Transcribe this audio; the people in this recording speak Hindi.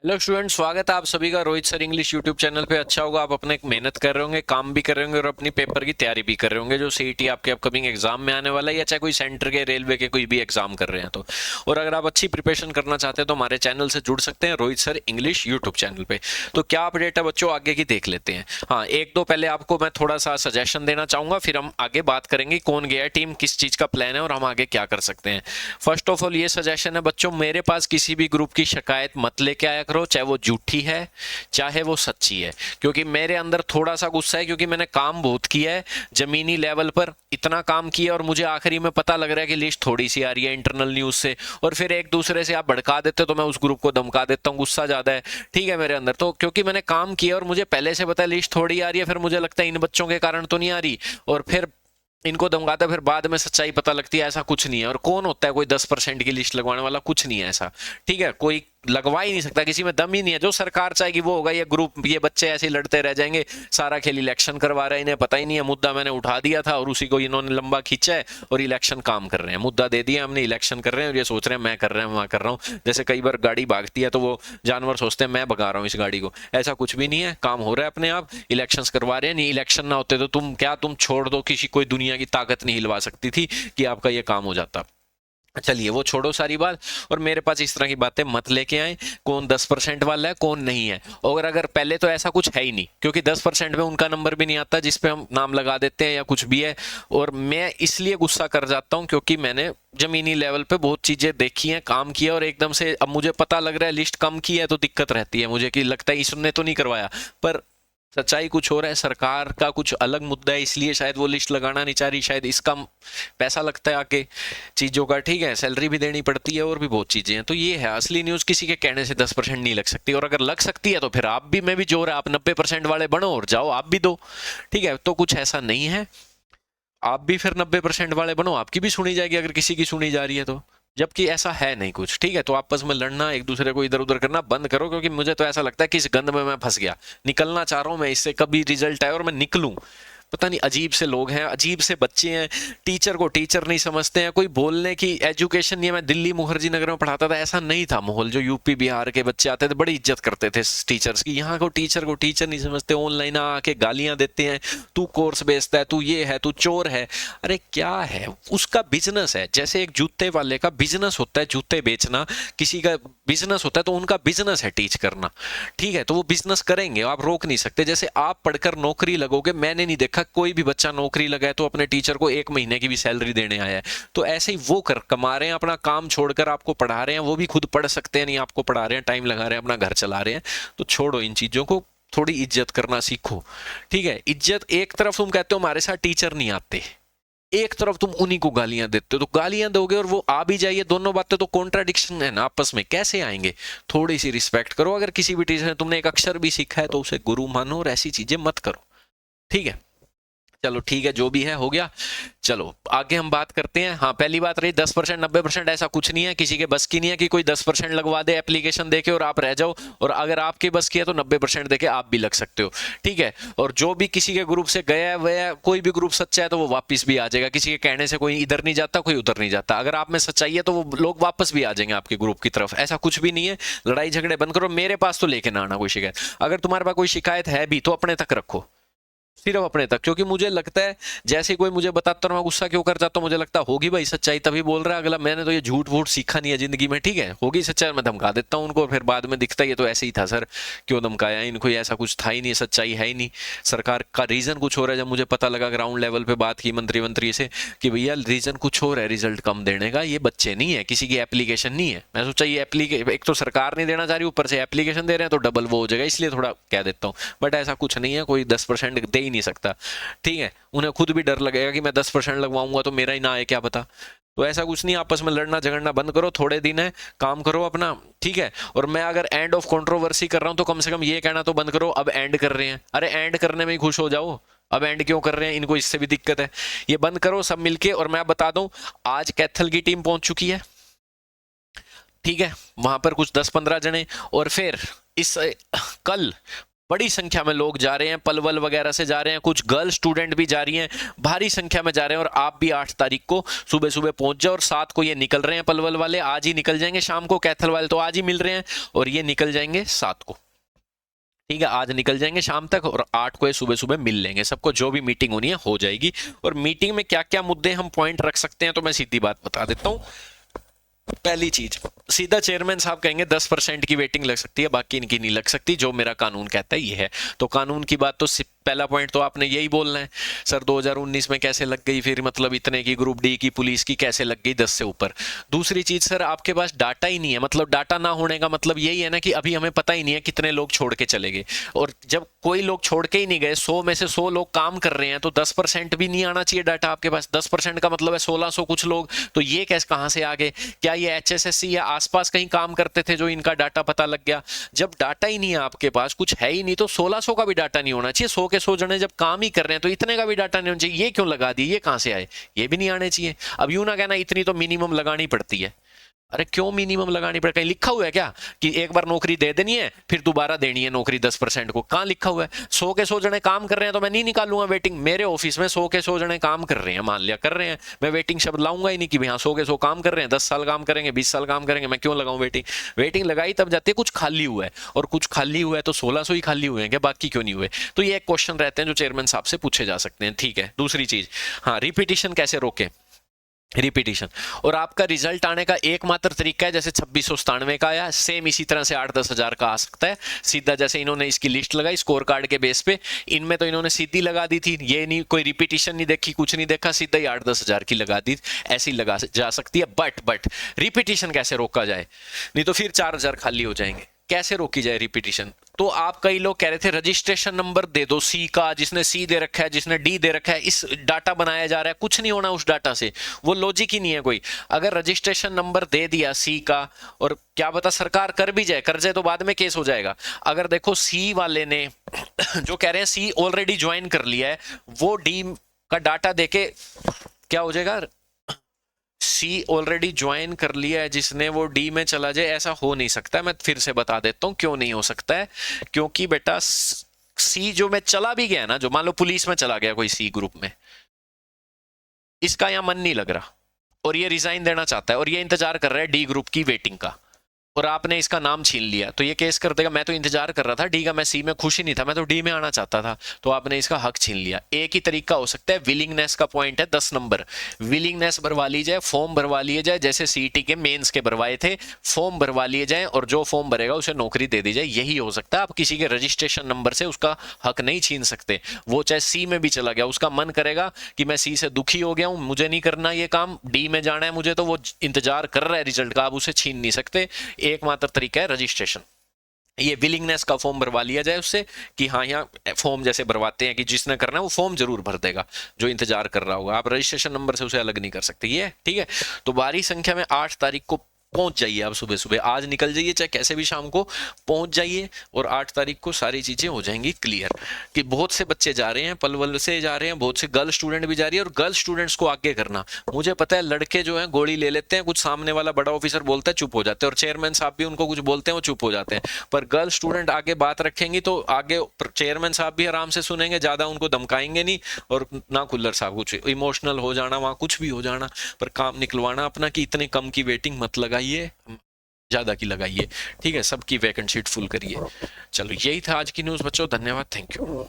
हेलो स्टूडेंट, स्वागत है आप सभी का Rohit sir English YouTube channel पे। अच्छा होगा आप अपने मेहनत कर रहे होंगे, काम भी कर रहे होंगे और अपनी पेपर की तैयारी भी कर रहे होंगे जो सीईटी आपके अपकमिंग एग्जाम में आने वाला है, या चाहे कोई सेंटर के रेलवे के कोई भी एग्जाम कर रहे हैं तो। और अगर आप अच्छी प्रिपरेशन करना चाहते हैं तो हमारे चैनल से जुड़ सकते हैं, Rohit sir English YouTube channel पे। तो क्या अपडेट है बच्चों, आगे की देख लेते हैं। हाँ, एक दो पहले आपको मैं थोड़ा सा सजेशन देना चाहूंगा, फिर हम आगे बात करेंगे कौन गया है टीम, किस चीज का प्लान है और हम आगे क्या कर सकते हैं। फर्स्ट ऑफ ऑल ये सजेशन है बच्चों, मेरे पास किसी भी ग्रुप की शिकायत मत लेके आया करो, चाहे वो झूठी है चाहे वो सच्ची है। क्योंकि मेरे अंदर थोड़ा सा गुस्सा है, क्योंकि मैंने काम बहुत किया है जमीनी लेवल पर, इतना काम किया और मुझे आखिरी में पता लग रहा है कि लिस्ट थोड़ी सी आ रही है इंटरनल न्यूज से, और फिर एक दूसरे से आप भड़का देते हो तो मैं उस ग्रुप को धमका देता हूँ, गुस्सा ज्यादा है। ठीक है, मेरे अंदर तो क्योंकि मैंने काम किया और मुझे पहले से पता है लिस्ट थोड़ी आ रही है, फिर मुझे लगता है इन बच्चों के कारण तो नहीं आ रही, और फिर इनको धमकाता है, फिर बाद में सच्चाई पता लगती है ऐसा कुछ नहीं है। और कौन होता है कोई 10% की लिस्ट लगवाने वाला, कुछ नहीं है ऐसा। ठीक है, कोई लगवा ही नहीं सकता, किसी में दम ही नहीं है। जो सरकार चाहेगी वो होगा। ये ग्रुप, ये बच्चे ऐसे लड़ते रह जाएंगे, सारा खेल इलेक्शन करवा रहे हैं, इन्हें पता ही नहीं है मुद्दा मैंने उठा दिया था और उसी को इन्होंने लंबा खींचा है और इलेक्शन काम कर रहे हैं। मुद्दा दे दिया हमने, इलेक्शन कर रहे हैं और ये सोच रहे हैं मैं कर रहा हूँ मैं कर रहा हूँ। जैसे कई बार गाड़ी भागती है तो वो जानवर सोचते हैं मैं भगा रहा हूँ इस गाड़ी को, ऐसा कुछ भी नहीं है। काम हो रहा है अपने आप, इलेक्शंस करवा रहे हैं। नहीं इलेक्शन ना होते तो तुम छोड़ दो, किसी कोई दुनिया की ताकत नहीं हिलवा सकती थी कि आपका ये काम हो जाता। चलिए वो छोड़ो सारी बात, और मेरे पास इस तरह की बातें मत लेके आए। कौन 10% वाला है कौन नहीं है, और अगर पहले तो ऐसा कुछ है ही नहीं, क्योंकि 10% में उनका नंबर भी नहीं आता जिसपे हम नाम लगा देते हैं या कुछ भी है। और मैं इसलिए गुस्सा कर जाता हूँ क्योंकि मैंने जमीनी लेवल पे बहुत चीजें देखी हैं, काम किया, और एकदम से अब मुझे पता लग रहा है लिस्ट कम की है तो दिक्कत रहती है मुझे, कि लगता है इसने तो नहीं करवाया, पर सच्चाई कुछ और है। सरकार का कुछ अलग मुद्दा है, इसलिए शायद वो लिस्ट लगाना नहीं चाह रही, शायद इसका पैसा लगता है आके चीजों का। ठीक है, सैलरी भी देनी पड़ती है और भी बहुत चीजें हैं। तो ये है असली न्यूज, किसी के कहने से 10% नहीं लग सकती, और अगर लग सकती है तो फिर आप भी, मैं भी जोर है, आप 90% वाले बनो और जाओ आप भी दो। ठीक है, तो कुछ ऐसा नहीं है, आप भी फिर 90% वाले बनो, आपकी भी सुनी जाएगी अगर किसी की सुनी जा रही है तो। जबकि ऐसा है नहीं कुछ। ठीक है, तो आपस में लड़ना, एक दूसरे को इधर उधर करना बंद करो, क्योंकि मुझे तो ऐसा लगता है कि इस गंद में मैं फंस गया, निकलना चाह रहा हूं मैं इससे, कभी रिजल्ट आए और मैं निकलूं। पता नहीं अजीब से लोग हैं, अजीब से बच्चे हैं, टीचर को टीचर नहीं समझते हैं, कोई बोलने की एजुकेशन नहीं है। मैं दिल्ली मुखर्जी नगर में पढ़ाता था, ऐसा नहीं था माहौल। जो यूपी बिहार के बच्चे आते थे बड़ी इज्जत करते थे टीचर्स की, यहाँ को टीचर नहीं समझते, ऑनलाइन आके गालियां देते हैं, तू कोर्स बेचता है, तू ये है, तू चोर है। अरे क्या है, उसका बिजनेस है। जैसे एक जूते वाले का बिजनेस होता है जूते बेचना, किसी का बिजनेस होता है तो उनका बिजनेस है टीच करना। ठीक है, तो वो बिजनेस करेंगे, आप रोक नहीं सकते। जैसे आप पढ़कर नौकरी लगोगे, मैंने नहीं देखा कोई भी बच्चा नौकरी लगा है तो अपने टीचर को 1 महीने की भी सैलरी देने आया है। तो ऐसे ही वो कर कमा रहे हैं, अपना काम छोड़कर आपको पढ़ा रहे हैं, वो भी खुद पढ़ सकते हैं नहीं, आपको पढ़ा रहे हैं, टाइम लगा रहे हैं, अपना घर चला रहे हैं। तो छोड़ो इन चीजों को, थोड़ी इज्जत करना सीखो। ठीक है, इज्जत, एक तरफ तुम कहते हो हमारे साथ टीचर नहीं आते, एक तरफ तुम उन्हीं को गालियां देते हो, तो गालियां दोगे और वो आ भी जाइए, दोनों बातें तो कॉन्ट्राडिक्शन है ना आपस में, कैसे आएंगे। थोड़ी सी रिस्पेक्ट करो, अगर किसी भी टीचर ने तुमने एक अक्षर भी सीखा है तो उसे गुरु मानो, और ऐसी चीजें मत करो। ठीक है, चलो ठीक है, जो भी है हो गया। चलो आगे हम बात करते हैं। हाँ, पहली बात रही 10% 90%, ऐसा कुछ नहीं है, किसी के बस की नहीं है कि कोई 10% लगवा दे एप्लीकेशन देके और आप रह जाओ। और अगर आपके बस की है तो 90% देके आप भी लग सकते हो। ठीक है, और जो भी किसी के ग्रुप से गया है वह, कोई भी ग्रुप सच्चा है तो वो वापस भी आ जाएगा, किसी के कहने से कोई इधर नहीं जाता कोई उधर नहीं जाता। अगर आप में सच्चाई है तो वो लोग वापस भी आ जाएंगे आपके ग्रुप की तरफ, ऐसा कुछ भी नहीं है। लड़ाई झगड़े बंद करो, मेरे पास तो लेके ना आना कोई शिकायत। अगर तुम्हारे पास कोई शिकायत है भी तो अपने तक रखो, सिर्फ अपने तक। क्योंकि मुझे लगता है जैसे कोई मुझे बताता मैं गुस्सा क्यों कर जाता हूँ, मुझे लगता होगी भाई सच्चाई तभी बोल रहा है अगला, मैंने तो ये झूठ वूठ सीखा नहीं है जिंदगी में। ठीक है, होगी सच्चाई, मैं धमका देता हूँ उनको, फिर बाद में दिखता है ये तो ऐसे ही था सर, क्यों धमकाया इनको, ये ऐसा कुछ था ही नहीं, सच्चाई है ही नहीं, सरकार का रीजन कुछ हो रहा है। जब मुझे पता लगा, ग्राउंड लेवल पे बात की मंत्री से कि भैया रीजन कुछ और है रिजल्ट कम देने का, ये बच्चे नहीं है, किसी की एप्लीकेशन नहीं है। मैं सोचा ये एप्लीकेशन, एक तो सरकार नहीं देना चाह रही, ऊपर से एप्लीकेशन दे रहे हैं तो डबल वो हो जाएगा, इसलिए थोड़ा कह देता हूँ। बट ऐसा कुछ नहीं है, कोई 10% दे ही नहीं सकता। ठीक है, उन्हें खुद भी डर लगेगा कि मैं 10% लगवाऊंगा तो मेरा ही ना आए, क्या पता। तो ऐसा कुछ नहीं, आपस में लड़ना झगड़ना बंद करो, थोड़े दिन है, काम करो अपना। ठीक है, और मैं अगर एंड ऑफ कंट्रोवर्सी कर रहा हूं तो कम से कम ये कहना तो बंद करो अब एंड कर रहे हैं। अरे एंड करने में ही खुश हो जाओ, अब एंड क्यों कर रहे हैं, इनको इससे भी दिक्कत है। ये बंद करो सब मिलके। और मैं बता दूं, आज कैथल की टीम पहुंच चुकी है। ठीक है, वहां पर कुछ 10-15 जने, और फिर इस कल बड़ी संख्या में लोग जा रहे हैं, पलवल वगैरह से जा रहे हैं, कुछ गर्ल स्टूडेंट भी जा रही हैं, भारी संख्या में जा रहे हैं। और आप भी 8 तारीख को सुबह सुबह पहुंच जाओ। और 7 को ये निकल रहे हैं, पलवल वाले आज ही निकल जाएंगे शाम को, कैथल वाले तो आज ही मिल रहे हैं और ये निकल जाएंगे 7 को। ठीक है, आज निकल जाएंगे शाम तक और 8 को ये सुबह सुबह मिल लेंगे। सबको जो भी मीटिंग होनी है हो जाएगी। और मीटिंग में क्या क्या मुद्दे हम पॉइंट रख सकते हैं, तो मैं सीधी बात बता देता हूँ। पहली चीज, सीधा चेयरमैन साहब कहेंगे 10% की वेटिंग लग सकती है, बाकी इनकी नहीं लग सकती, जो मेरा कानून कहता है ये है। तो कानून की बात, तो पहला पॉइंट तो आपने यही बोलना है, सर 2019 में कैसे लग गई, फिर मतलब इतने की ग्रुप डी की पुलिस की कैसे लग गई 10 से ऊपर। दूसरी चीज, सर आपके पास डाटा ही नहीं है। मतलब डाटा ना होने का मतलब यही है ना कि अभी हमें पता ही नहीं है कितने लोग छोड़ के चले गए। और जब कोई लोग छोड़ के ही नहीं गए, 100 में से 100 लोग काम कर रहे हैं, तो 10% भी नहीं आना चाहिए डाटा आपके पास। 10% का मतलब है 1600 कुछ लोग, तो ये कैसे कहां से आ गए? क्या ये HSSC या आसपास कहीं काम करते थे जो इनका डाटा पता लग गया? जब डाटा ही नहीं है आपके पास, कुछ है ही नहीं, तो 1600 का भी डाटा नहीं होना चाहिए। 100 के 100 जने जब काम ही कर रहे हैं तो इतने का भी डाटा नहीं होना चाहिए। ये क्यों लगा दिए, ये कहां से आए? ये भी नहीं आने चाहिए। अब यूं ना कहना इतनी तो मिनिमम लगानी पड़ती है। अरे क्यों मिनिमम लगानी पड़े? कहीं लिखा हुआ है क्या कि एक बार नौकरी दे देनी है फिर दोबारा देनी है नौकरी 10% को? कहां लिखा हुआ है? 100 के 100 जने काम कर रहे हैं तो मैं नहीं निकालूंगा वेटिंग। मेरे ऑफिस में 100 के 100 जने काम कर रहे हैं, मान लिया कर रहे हैं, मैं वेटिंग शब्द लाऊंगा ही नहीं कि हाँ 100 के 100 काम कर रहे हैं, 10 साल काम करेंगे, 20 साल काम करेंगे, मैं क्यों लगाऊं वेटिंग? वेटिंग लगाई तब जाती है कुछ खाली हुआ है, और कुछ खाली हुआ है तो 1600 ही खाली हुए हैं क्या, बाकी क्यों नहीं हुए? तो ये एक क्वेश्चन रहते हैं जो चेयरमैन साहब से पूछे जा सकते हैं। ठीक है, दूसरी चीज, हाँ रिपीटिशन कैसे रोके? रिपीटिशन, और आपका रिजल्ट आने का एकमात्र तरीका है, जैसे 2697 का आया, सेम इसी तरह से 8-10 हजार का आ सकता है सीधा। जैसे इन्होंने इसकी लिस्ट लगाई स्कोर कार्ड के बेस पे, इनमें तो इन्होंने सीधी लगा दी थी, ये नहीं कोई रिपीटिशन नहीं देखी, कुछ नहीं देखा, सीधा ही 8-10 हजार की लगा दी, ऐसी लगा जा सकती है। बट रिपीटिशन कैसे रोका जाए? नहीं तो फिर 4000 खाली हो जाएंगे। कैसे रोकी जाए रिपीटिशन? तो आप, कई लोग कह रहे थे रजिस्ट्रेशन नंबर दे दो सी का, जिसने सी दे रखा है, जिसने डी दे रखा है, इस डाटा बनाया जा रहा है, कुछ नहीं होना उस डाटा से, वो लॉजिक ही नहीं है कोई। अगर रजिस्ट्रेशन नंबर दे दिया सी का, और क्या पता सरकार कर भी जाए, कर जाए तो बाद में केस हो जाएगा। अगर देखो सी वाले ने जो कह रहे हैं सी ऑलरेडी ज्वाइन कर लिया है, वो डी का डाटा देके क्या हो जाएगा, सी ऑलरेडी ज्वाइन कर लिया है जिसने, वो डी में चला जाए, ऐसा हो नहीं सकता। मैं फिर से बता देता हूं क्यों नहीं हो सकता है। क्योंकि बेटा सी जो में चला भी गया ना, जो मान लो पुलिस में चला गया कोई सी ग्रुप में, इसका यहां मन नहीं लग रहा और ये रिजाइन देना चाहता है और ये इंतजार कर रहा है डी ग्रुप की वेटिंग का, और आपने इसका नाम छीन लिया, तो ये केस कर देगा, मैं तो इंतजार कर रहा था डी का, मैं सी में खुश ही नहीं था, मैं तो डी में आना चाहता था, तो आपने इसका हक छीन लिया। एक ही तरीका हो सकता है, विलिंगनेस का पॉइंट है 10 नंबर, विलिंगनेस भरवा ली जाए, फॉर्म भरवा लिए जाए, जैसे सीईटी के मेंस के भरवाए थे, फॉर्म भरवा लिए जाए और जो फॉर्म भरेगा उसे नौकरी दे दी जाए। यही हो सकता है। आप किसी के रजिस्ट्रेशन नंबर से उसका हक नहीं छीन सकते। वो चाहे सी में भी चला गया, उसका मन करेगा कि मैं सी से दुखी हो गया हूं, मुझे नहीं करना ये काम, डी में जाना है मुझे, तो वो इंतजार कर रहा है रिजल्ट का, आप उसे छीन नहीं सकते। एकमात्र तरीका है रजिस्ट्रेशन। ये विलिंगनेस का फॉर्म भरवा लिया जाए उससे कि हाँ, यहाँ फॉर्म जैसे भरवाते हैं कि जिसने करना है वो फॉर्म जरूर भर देगा जो इंतजार कर रहा होगा, आप रजिस्ट्रेशन नंबर से उसे अलग नहीं कर सकते। ये ठीक है। तो भारी संख्या में 8 तारीख को पहुंच जाइए आप, सुबह सुबह आज निकल जाइए, चाहे कैसे भी शाम को पहुंच जाइए, और 8 तारीख को सारी चीजें हो जाएंगी क्लियर। कि बहुत से बच्चे जा रहे हैं, पलवल से जा रहे हैं, बहुत से गर्ल स्टूडेंट भी जा रही है, और गर्ल स्टूडेंट्स को आगे करना। मुझे पता है लड़के जो हैं गोली ले लेते हैं, कुछ सामने वाला बड़ा ऑफिसर बोलता है चुप हो जाते हैं, और चेयरमैन साहब भी उनको कुछ बोलते हैं वो चुप हो जाते हैं। पर गर्ल स्टूडेंट आगे बात रखेंगी तो आगे चेयरमैन साहब भी आराम से सुनेंगे, ज्यादा उनको धमकाएंगे नहीं, और ना कुल्लर साहब कुछ इमोशनल हो जाना, वहां कुछ भी हो जाना, पर काम निकलवाना अपना कि इतने कम की वेटिंग मत लगाइए, ज्यादा की लगाइए। ठीक है, सबकी वैकेंट सीट फुल करिए। चलो यही था आज की न्यूज़ बच्चों, धन्यवाद, थैंक यू।